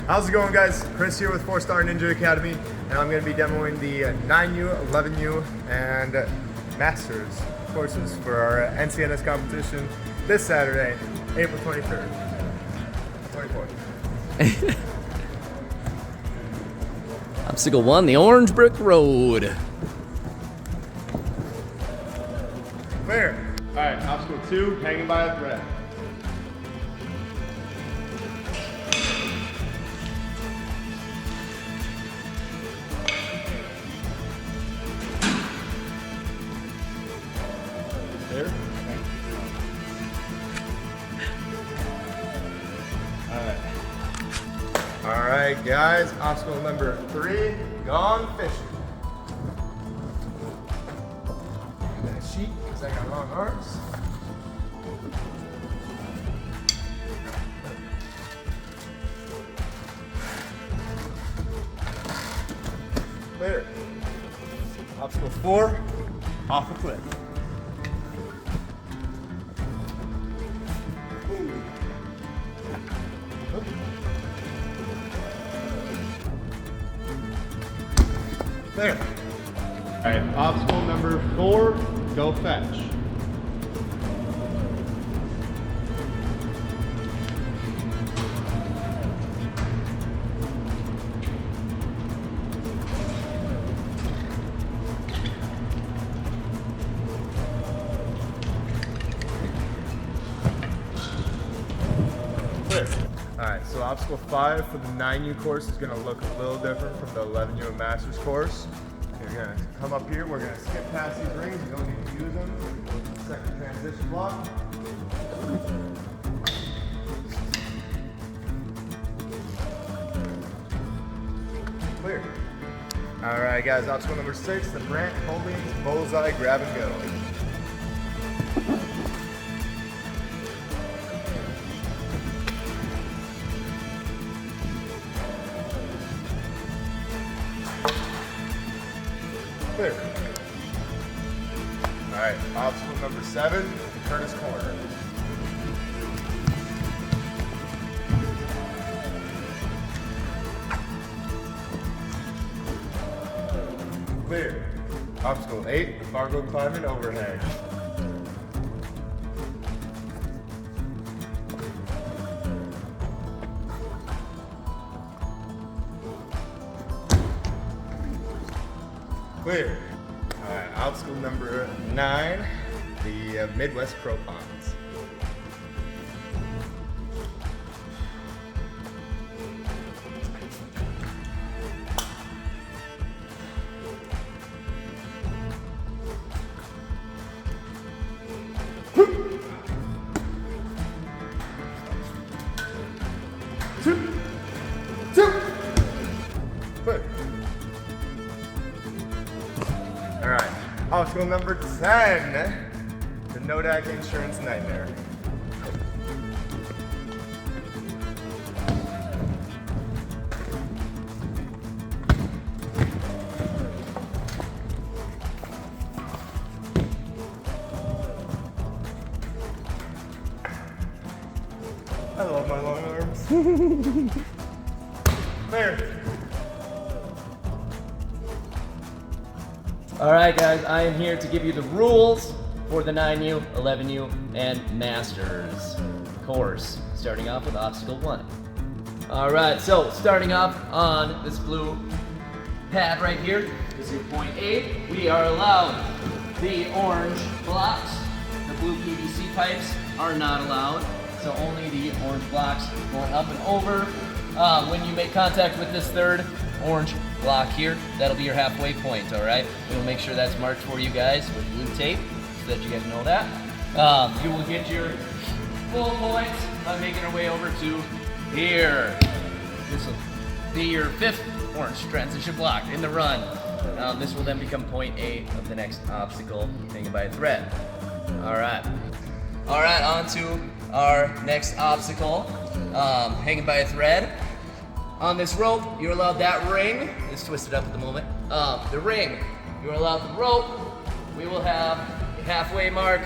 How's it going, guys? Chris here with 4-Star Ninja Academy, and I'm going to be demoing the 9U, 11U, and Masters courses for our NCNS competition this Saturday, April 23rd, 24th. Obstacle 1, the Orange Brick Road. Clear. All right, obstacle 2, hanging by a thread. There. All right, guys, obstacle number 3, gone fishing. That sheet, because I got long arms. Clear. Obstacle 4, off a cliff. There. All right, obstacle number 4, go fetch. Clear. All right, so obstacle 5 for the 9U course is going to look a little different from the 11U and Masters course. You're going to come up here, we're going to skip past these rings, you don't need to use them. Second transition block. Clear. All right, guys, obstacle number 6, the Brant Holdings Bullseye Grab and Go. Clear. All right, obstacle number 7, Curtis Corner. Clear. Obstacle 8, the Fargo Climbing Overhang. Clear. All right, obstacle number 9, the Midwest Pro Ponds. Clear. All right, obstacle number 10, the Nodak Insurance Nightmare. I love my long arms. There. All right, guys, I am here to give you the rules for the 9U, 11U, and Masters course, starting off with obstacle 1. All right, so starting off on this blue pad right here, this is point A. We are allowed the orange blocks. The blue PVC pipes are not allowed, so only the orange blocks going up and over. When you make contact with this third orange block here, that'll be your halfway point, all right? We'll make sure that's marked for you guys with blue tape so that you guys know that. You will get your full points by making our way over to here. This will be your 5th orange transition block in the run. This will then become point A of the next obstacle, hanging by a thread. All right, on to our next obstacle, hanging by a thread. On this rope, you're allowed that ring. It's twisted up at the moment. The ring, you're allowed the rope. We will have a halfway mark,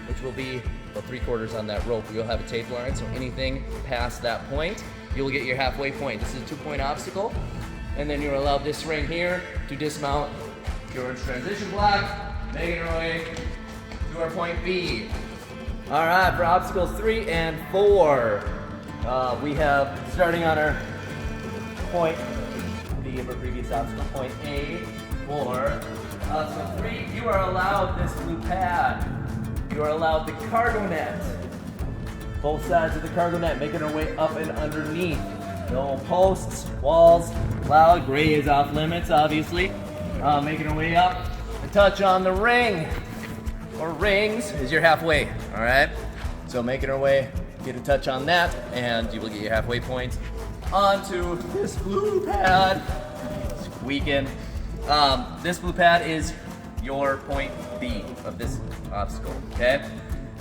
which will be about 3/4 on that rope. We'll have a tape line, so anything past that point you'll get your halfway point. This is a 2-point obstacle. And then you're allowed this ring here to dismount your transition block, making our way to our point B. All right, for obstacles 3 and 4, we have, starting on our point B of our previous obstacle, point A, for obstacle 3, you are allowed this blue pad. You are allowed the cargo net. Both sides of the cargo net, making our way up and underneath. No posts, walls, allowed. Gray is off limits, obviously. Making our way up. A touch on the ring, or rings, is your halfway, all right? So making our way, get a touch on that, and you will get your halfway point onto this blue pad. Squeaking. This blue pad is your point B of this obstacle, okay?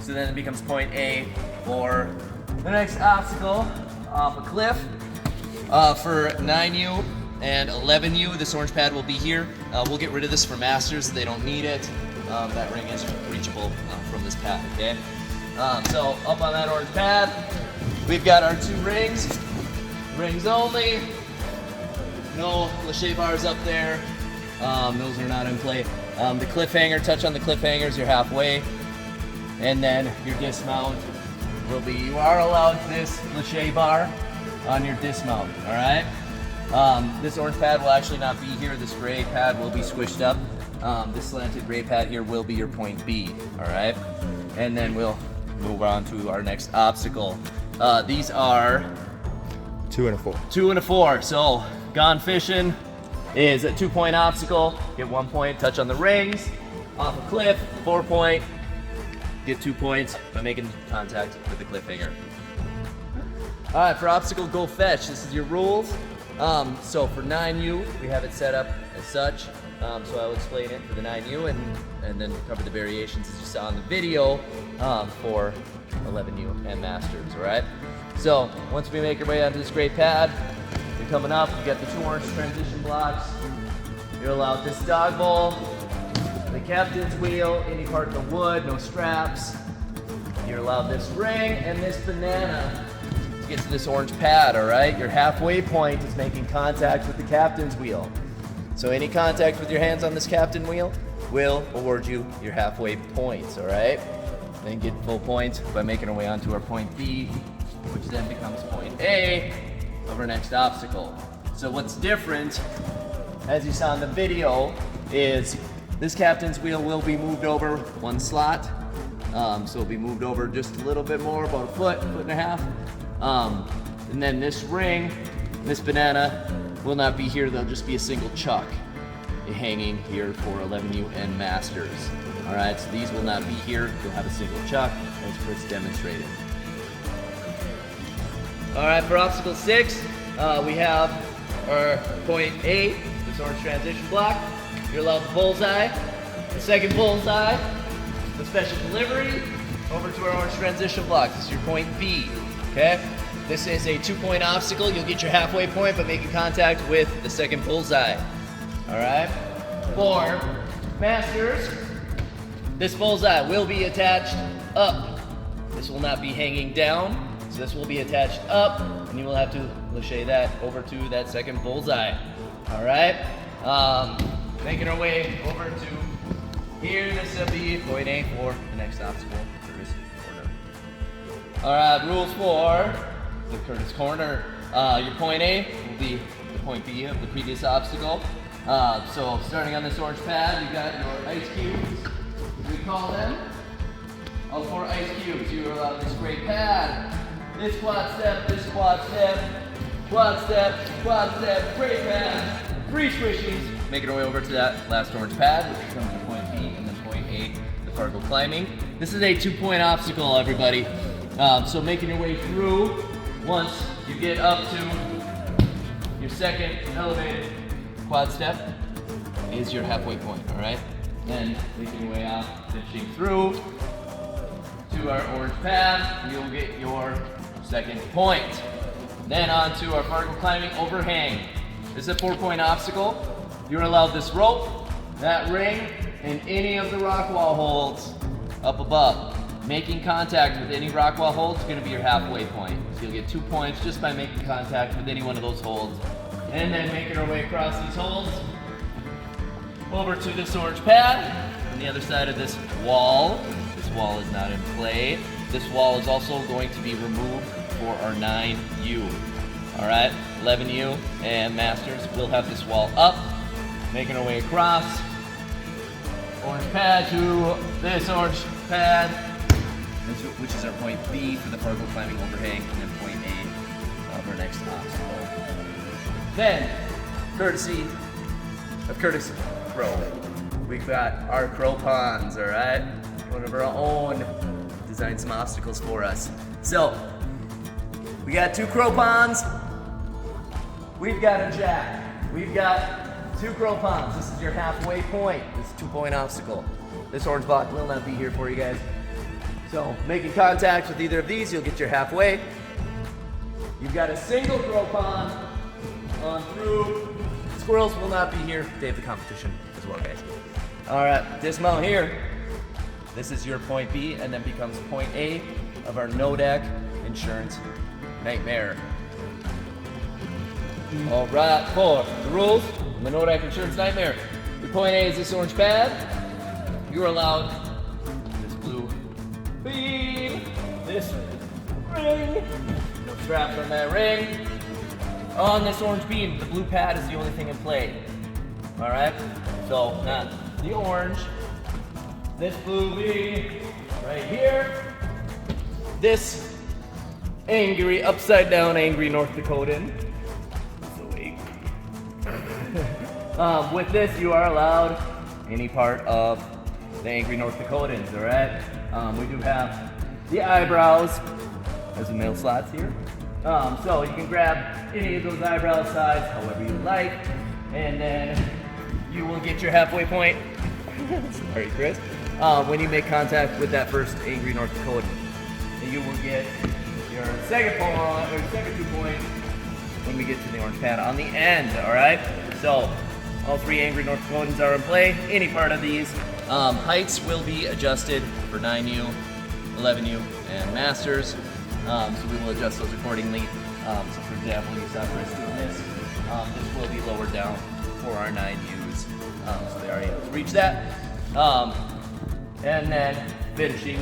So then it becomes point A for the next obstacle off a cliff. For 9U and 11U, this orange pad will be here. We'll get rid of this for masters, they don't need it. That ring is reachable from this pad, okay? So up on that orange pad, we've got our 2 rings. Rings only. No lache bars up there. Those are not in play. The cliffhanger, touch on the cliffhangers, you're halfway. And then your dismount will be, you are allowed this lache bar on your dismount, all right? This orange pad will actually not be here. This gray pad will be squished up. This slanted gray pad here will be your point B, all right? And then we'll move on to our next obstacle. These are 2 and a 4. 2 and a 4. So gone fishing is a 2-point obstacle. Get 1 point, touch on the rings. Off a cliff, 4 point. Get 2 points by making contact with the cliffhanger. All right, for obstacle, go fetch. This is your rules. So for 9U, we have it set up as such. So I'll explain it for the 9U and then cover the variations as you saw in the video for 11U and Masters, all right? So once we make our way onto this great pad, you're coming up, you got the 2 orange transition blocks. You're allowed this dog bowl, the captain's wheel, any part of the wood, no straps. You're allowed this ring and this banana to get to this orange pad, all right? Your halfway point is making contact with the captain's wheel. So any contact with your hands on this captain wheel will award you your halfway points, all right? Then get full points by making our way onto our point B, which then becomes point A of our next obstacle. So what's different, as you saw in the video, is this captain's wheel will be moved over 1 slot. So it'll be moved over just a little bit more, about a foot and a half. And then this ring, this banana, will not be here. There'll just be a single chuck hanging here for 11U and Masters. All right, so these will not be here. You'll have a single chuck, as Chris demonstrated. All right, for obstacle 6, we have our point A, this orange transition block. You're allowed the bullseye, the second bullseye, the special delivery, over to our orange transition block. This is your point B, okay? This is a 2-point obstacle. You'll get your halfway point by making contact with the second bullseye. All right? For Masters, this bullseye will be attached up. This will not be hanging down. So this will be attached up, and you will have to lache that over to that second bullseye. All right? Making our way over to here. This will be point A for the next obstacle, Curtis Corner. All right, rules for the Curtis Corner. Your point A will be the point B of the previous obstacle. So starting on this orange pad, you got your ice cubes, as we call them. All 4 ice cubes. You are allowed this great pad. This quad step, quad step, great pad. 3 squishies. Making our way over to that last orange pad, which becomes the point B, and then point A, the cargo climbing. This is a 2-point obstacle, everybody. So making your way through, once you get up to your second elevated quad step, is your halfway point, all right? Then making your way out, finishing through to our orange pad, you'll get your second point. Then on to our vertical climbing overhang. This is a 4-point obstacle. You're allowed this rope, that ring, and any of the rock wall holds up above. Making contact with any rock wall holds is going to be your halfway point. So you'll get 2 points just by making contact with any one of those holds. And then making our way across these holds over to this orange pad on the other side of this wall. This wall is not in play. This wall is also going to be removed for our 9U. All right, 11U and Masters will have this wall up, making our way across. Orange pad to this orange pad, which is our point B for the parkour climbing overhang, and then point A of our next obstacle. Then, courtesy of Curtis Crow, we've got our crow ponds, all right? One of our own, designed some obstacles for us. So, we got 2 crow ponds, we've got a jack, we've got 2 crow ponds. This is your halfway point. This is a 2-point obstacle. This orange block will not be here for you guys. So, making contact with either of these, you'll get your halfway. You've got a single crow pond on through. Squirrels will not be here. They have the competition as well, guys. All right, dismount here. This is your point B, and then becomes point A of our no-deck insurance nightmare. All right, for the rules, the no-deck insurance nightmare. Your point A is this orange pad. You're allowed this blue beam, this ring, no straps on that ring. On this orange beam, the blue pad is the only thing in play. All right, so not the orange. This blue beam right here. This angry, upside down angry North Dakotan. So angry. With this, you are allowed any part of the angry North Dakotans, all right? We do have the eyebrows as the middle slots here. So you can grab any of those eyebrow sides however you like, and then you will get your halfway point. Sorry, Chris. When you make contact with that first angry North Dakotan, and you will get your second point, or your second 2 points when we get to the orange pad on the end. All right. So all 3 angry North Dakotans are in play. Any part of these. Heights will be adjusted for 9U, 11U, and Masters. So we will adjust those accordingly. So for example, you saw Chris doing this. This will be lowered down for our 9Us. So they are able to reach that. And then finishing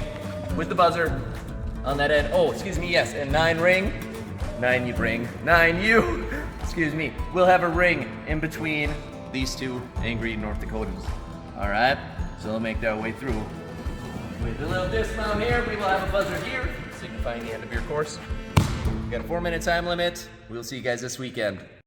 with the buzzer on that end. Oh, excuse me, yes, and 9U, excuse me. We'll have a ring in between these 2 angry North Dakotans. All right, so they'll make their way through. With a little dismount here, we will have a buzzer here, signifying the end of your course. We've got a 4-minute time limit. We'll see you guys this weekend.